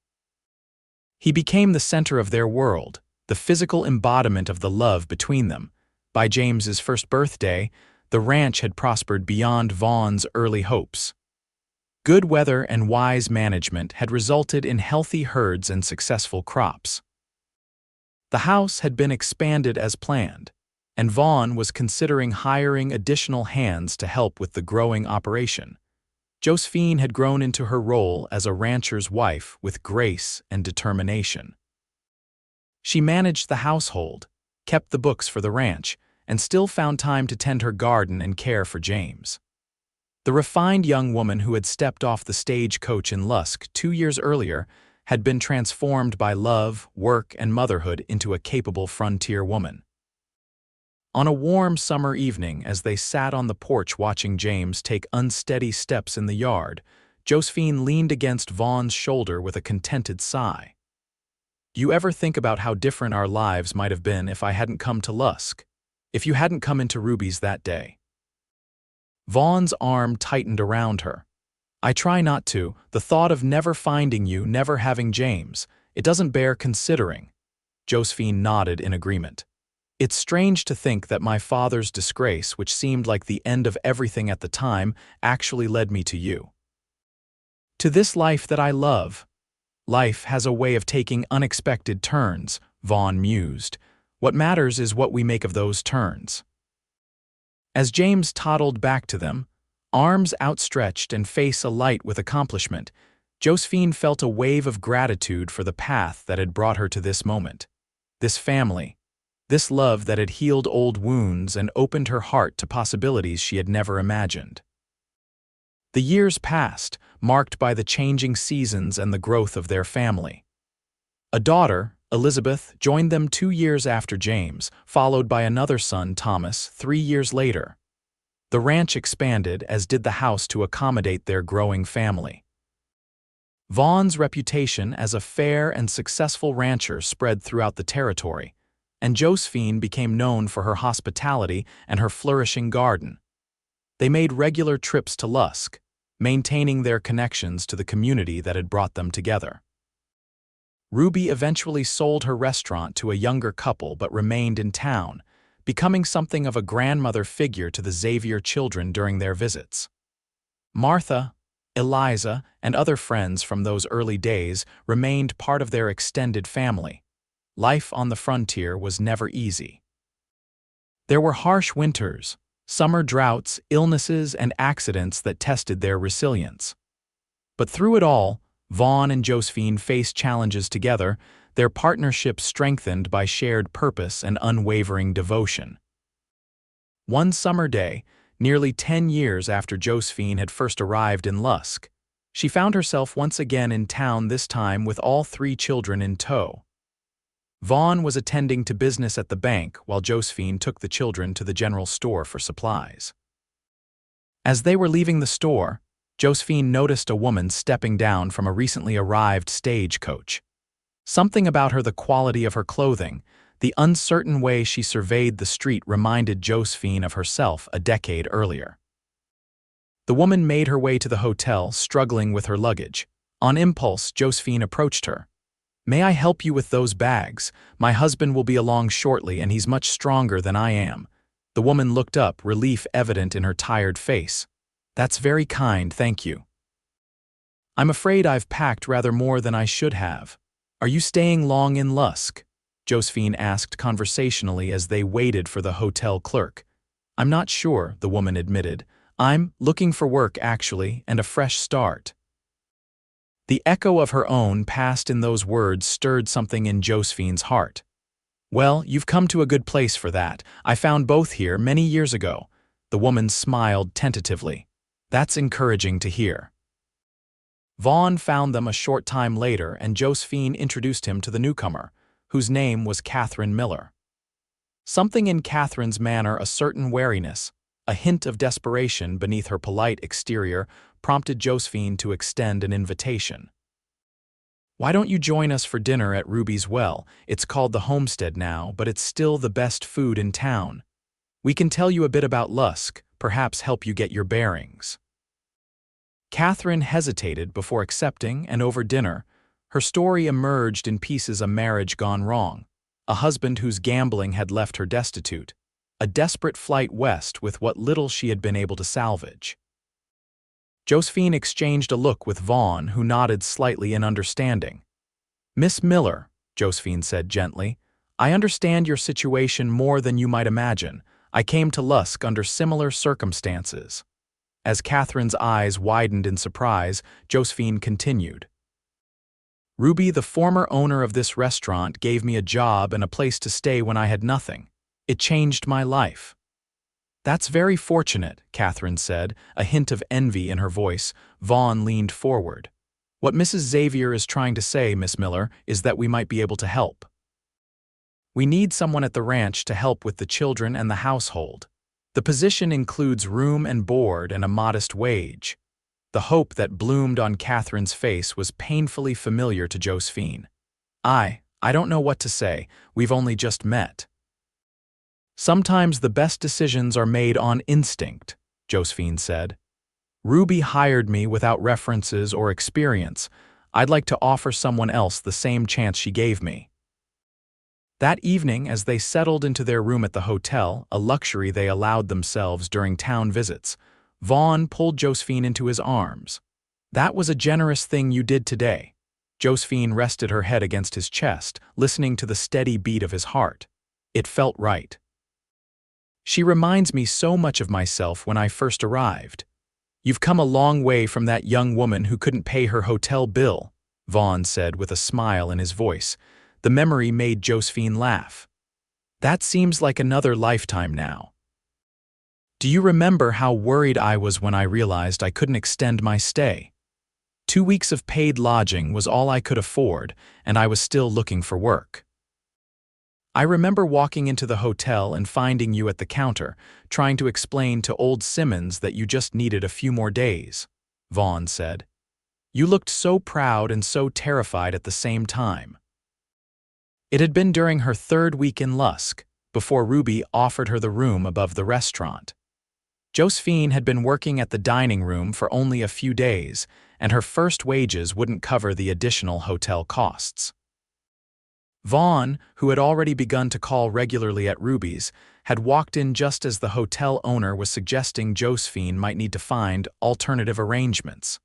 He became the center of their world, the physical embodiment of the love between them. By James's first birthday, the ranch had prospered beyond Vaughn's early hopes. Good weather and wise management had resulted in healthy herds and successful crops. The house had been expanded as planned, and Vaughn was considering hiring additional hands to help with the growing operation. Josephine had grown into her role as a rancher's wife with grace and determination. She managed the household, kept the books for the ranch, and still found time to tend her garden and care for James. The refined young woman who had stepped off the stagecoach in Lusk 2 years earlier had been transformed by love, work, and motherhood into a capable frontier woman. On a warm summer evening, as they sat on the porch watching James take unsteady steps in the yard, Josephine leaned against Vaughn's shoulder with a contented sigh. "You ever think about how different our lives might have been if I hadn't come to Lusk? If you hadn't come into Ruby's that day?" Vaughn's arm tightened around her. "I try not to. The thought of never finding you, never having James, it doesn't bear considering." Josephine nodded in agreement. "It's strange to think that my father's disgrace, which seemed like the end of everything at the time, actually led me to you. To this life that I love." "Life has a way of taking unexpected turns," Vaughn mused. "What matters is what we make of those turns." As James toddled back to them, arms outstretched and face alight with accomplishment, Josephine felt a wave of gratitude for the path that had brought her to this moment. This family, this love that had healed old wounds and opened her heart to possibilities she had never imagined. The years passed, marked by the changing seasons and the growth of their family. A daughter, Elizabeth, joined them 2 years after James, followed by another son, Thomas, 3 years later. The ranch expanded, as did the house, to accommodate their growing family. Vaughn's reputation as a fair and successful rancher spread throughout the territory, and Josephine became known for her hospitality and her flourishing garden. They made regular trips to Lusk, maintaining their connections to the community that had brought them together. Ruby eventually sold her restaurant to a younger couple but remained in town, becoming something of a grandmother figure to the Xavier children during their visits. Martha, Eliza, and other friends from those early days remained part of their extended family. life on the frontier was never easy. There were harsh winters, summer droughts, illnesses, and accidents that tested their resilience. But through it all, Vaughn and Josephine faced challenges together, their partnership strengthened by shared purpose and unwavering devotion. One summer day, nearly 10 years after Josephine had first arrived in Lusk, she found herself once again in town, this time with all 3 children in tow. Vaughn was attending to business at the bank while Josephine took the children to the general store for supplies. As they were leaving the store, Josephine noticed a woman stepping down from a recently arrived stagecoach. Something about her, the quality of her clothing, the uncertain way she surveyed the street, reminded Josephine of herself a decade earlier. The woman made her way to the hotel, struggling with her luggage. On impulse, Josephine approached her. "May I help you with those bags? My husband will be along shortly and he's much stronger than I am." The woman looked up, relief evident in her tired face. "That's very kind, thank you. I'm afraid I've packed rather more than I should have. Are you staying long in Lusk?" Josephine asked conversationally as they waited for the hotel clerk. "I'm not sure," the woman admitted. "I'm looking for work, actually, and a fresh start." The echo of her own past in those words stirred something in Josephine's heart. "Well, you've come to a good place for that. I found both here many years ago." The woman smiled tentatively. "That's encouraging to hear." Vaughn found them a short time later, and Josephine introduced him to the newcomer, whose name was Catherine Miller. Something in Catherine's manner, a certain wariness, a hint of desperation beneath her polite exterior, prompted Josephine to extend an invitation. "Why don't you join us for dinner at Ruby's Well? It's called the Homestead now, but it's still the best food in town. We can tell you a bit about Lusk, perhaps help you get your bearings." Catherine hesitated before accepting, and over dinner, her story emerged in pieces: a marriage gone wrong, a husband whose gambling had left her destitute, a desperate flight west with what little she had been able to salvage. Josephine exchanged a look with Vaughn, who nodded slightly in understanding. "Miss Miller," Josephine said gently, "I understand your situation more than you might imagine. I came to Lusk under similar circumstances." As Catherine's eyes widened in surprise, Josephine continued. "Ruby, the former owner of this restaurant, gave me a job and a place to stay when I had nothing. It changed my life." "That's very fortunate," Catherine said, a hint of envy in her voice. Vaughn leaned forward. "What Mrs. Xavier is trying to say, Miss Miller, is that we might be able to help. We need someone at the ranch to help with the children and the household. The position includes room and board and a modest wage." The hope that bloomed on Catherine's face was painfully familiar to Josephine. I don't know what to say. We've only just met." "Sometimes the best decisions are made on instinct," Josephine said. "Ruby hired me without references or experience. I'd like to offer someone else the same chance she gave me." That evening, as they settled into their room at the hotel, a luxury they allowed themselves during town visits, Vaughn pulled Josephine into his arms. "That was a generous thing you did today." Josephine rested her head against his chest, listening to the steady beat of his heart. It felt right. "She reminds me so much of myself when I first arrived." "You've come a long way from that young woman who couldn't pay her hotel bill," Vaughn said with a smile in his voice. The memory made Josephine laugh. "That seems like another lifetime now. Do you remember how worried I was when I realized I couldn't extend my stay? 2 weeks of paid lodging was all I could afford, and I was still looking for work. I remember walking into the hotel and finding you at the counter, trying to explain to old Simmons that you just needed a few more days," Vaughn said. "You looked so proud and so terrified at the same time." It had been during her 3rd week in Lusk, before Ruby offered her the room above the restaurant. Josephine had been working at the dining room for only a few days, and her first wages wouldn't cover the additional hotel costs. Vaughn, who had already begun to call regularly at Ruby's, had walked in just as the hotel owner was suggesting Josephine might need to find alternative arrangements.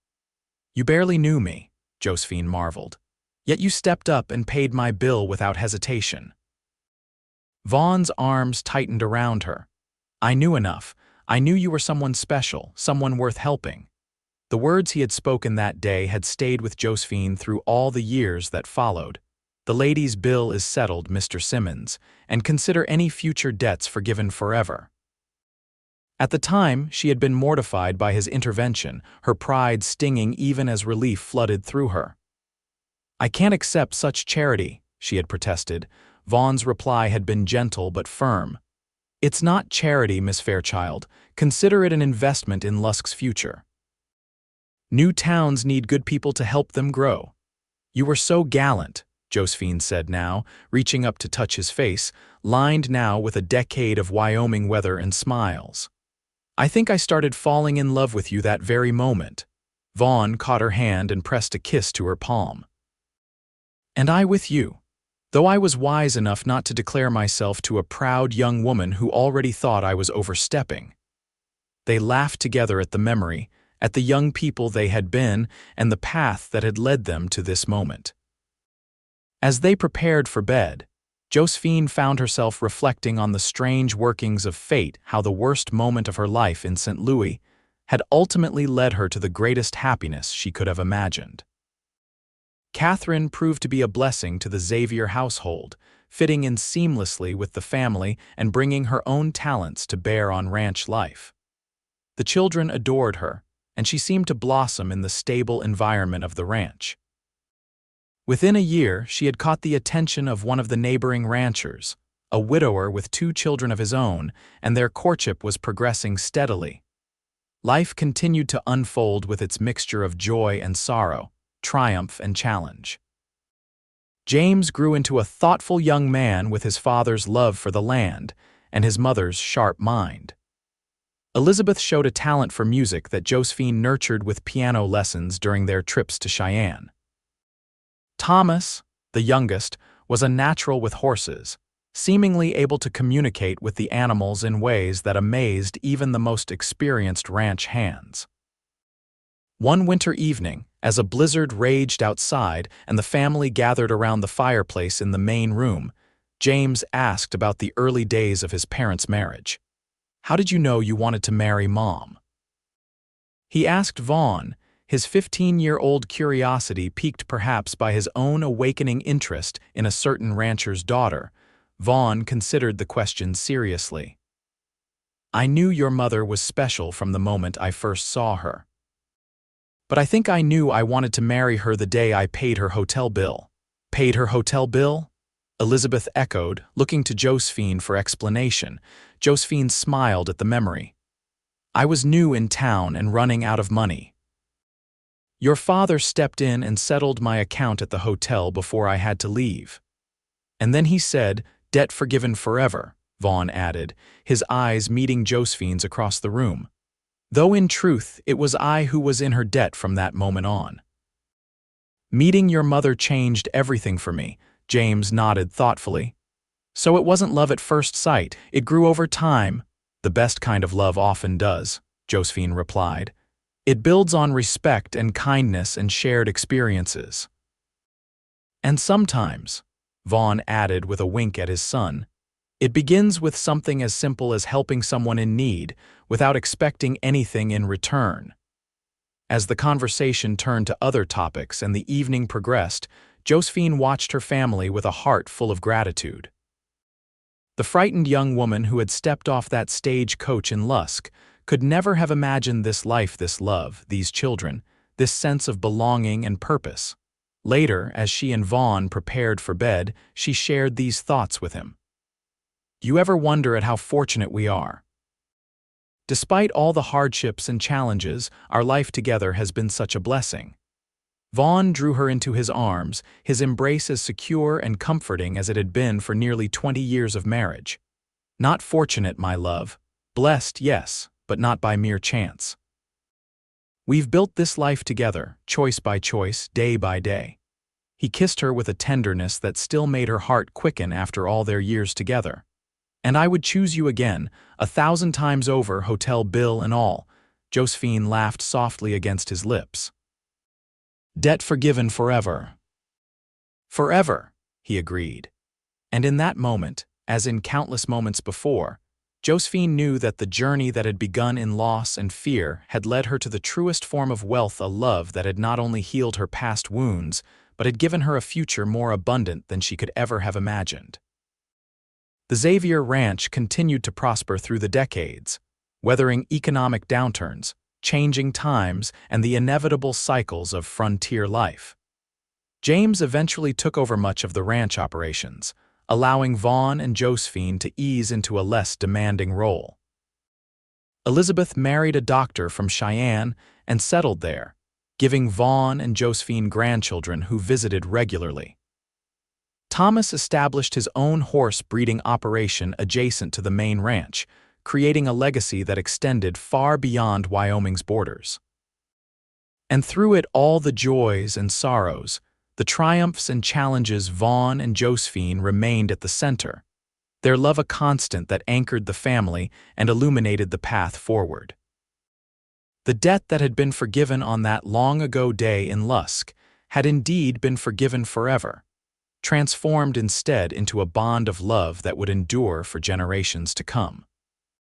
"You barely knew me," Josephine marveled. Yet you stepped up and paid my bill without hesitation. Vaughn's arms tightened around her. I knew enough. I knew you were someone special, someone worth helping. The words he had spoken that day had stayed with Josephine through all the years that followed. The lady's bill is settled, Mr. Simmons, and consider any future debts forgiven forever. At the time, she had been mortified by his intervention, her pride stinging even as relief flooded through her. I can't accept such charity, she had protested. Vaughn's reply had been gentle but firm. It's not charity, Miss Fairchild. Consider it an investment in Lusk's future. New towns need good people to help them grow. You were so gallant, Josephine said now, reaching up to touch his face, lined now with a decade of Wyoming weather and smiles. I think I started falling in love with you that very moment. Vaughn caught her hand and pressed a kiss to her palm. And I with you, though I was wise enough not to declare myself to a proud young woman who already thought I was overstepping. They laughed together at the memory, at the young people they had been, and the path that had led them to this moment. As they prepared for bed, Josephine found herself reflecting on the strange workings of fate, how the worst moment of her life in St. Louis had ultimately led her to the greatest happiness she could have imagined. Catherine proved to be a blessing to the Xavier household, fitting in seamlessly with the family and bringing her own talents to bear on ranch life. The children adored her, and she seemed to blossom in the stable environment of the ranch. Within a year, she had caught the attention of one of the neighboring ranchers, a widower with 2 children of his own, and their courtship was progressing steadily. Life continued to unfold with its mixture of joy and sorrow, triumph and challenge. James grew into a thoughtful young man with his father's love for the land and his mother's sharp mind. Elizabeth showed a talent for music that Josephine nurtured with piano lessons during their trips to Cheyenne. Thomas, the youngest, was a natural with horses, seemingly able to communicate with the animals in ways that amazed even the most experienced ranch hands. One winter evening, as a blizzard raged outside and the family gathered around the fireplace in the main room, James asked about the early days of his parents' marriage. How did you know you wanted to marry Mom? He asked Vaughn, his 15-year-old curiosity piqued perhaps by his own awakening interest in a certain rancher's daughter. Vaughn considered the question seriously. I knew your mother was special from the moment I first saw her. But I think I knew I wanted to marry her the day I paid her hotel bill. Paid her hotel bill? Elizabeth echoed, looking to Josephine for explanation. Josephine smiled at the memory. I was new in town and running out of money. Your father stepped in and settled my account at the hotel before I had to leave. And then he said, debt forgiven forever, Vaughn added, his eyes meeting Josephine's across the room. Though in truth, it was I who was in her debt from that moment on. Meeting your mother changed everything for me, James nodded thoughtfully. So it wasn't love at first sight, it grew over time. The best kind of love often does, Josephine replied. It builds on respect and kindness and shared experiences. And sometimes, Vaughn added with a wink at his son, it begins with something as simple as helping someone in need without expecting anything in return. As the conversation turned to other topics and the evening progressed, Josephine watched her family with a heart full of gratitude. The frightened young woman who had stepped off that stagecoach in Lusk could never have imagined this life, this love, these children, this sense of belonging and purpose. Later, as she and Vaughn prepared for bed, she shared these thoughts with him. You ever wonder at how fortunate we are? Despite all the hardships and challenges, our life together has been such a blessing. Vaughn drew her into his arms, his embrace as secure and comforting as it had been for nearly 20 years of marriage. Not fortunate, my love. Blessed, yes, but not by mere chance. We've built this life together, choice by choice, day by day. He kissed her with a tenderness that still made her heart quicken after all their years together. And I would choose you again, 1,000 times over, hotel bill and all. Josephine laughed softly against his lips. Debt forgiven forever. Forever, he agreed. And in that moment, as in countless moments before, Josephine knew that the journey that had begun in loss and fear had led her to the truest form of wealth, a love that had not only healed her past wounds, but had given her a future more abundant than she could ever have imagined. The Xavier Ranch continued to prosper through the decades, weathering economic downturns, changing times, and the inevitable cycles of frontier life. James eventually took over much of the ranch operations, allowing Vaughn and Josephine to ease into a less demanding role. Elizabeth married a doctor from Cheyenne and settled there, giving Vaughn and Josephine grandchildren who visited regularly. Thomas established his own horse breeding operation adjacent to the main ranch, creating a legacy that extended far beyond Wyoming's borders. And through it all, the joys and sorrows, the triumphs and challenges, Vaughn and Josephine remained at the center, their love a constant that anchored the family and illuminated the path forward. The debt that had been forgiven on that long-ago day in Lusk had indeed been forgiven forever, transformed instead into a bond of love that would endure for generations to come.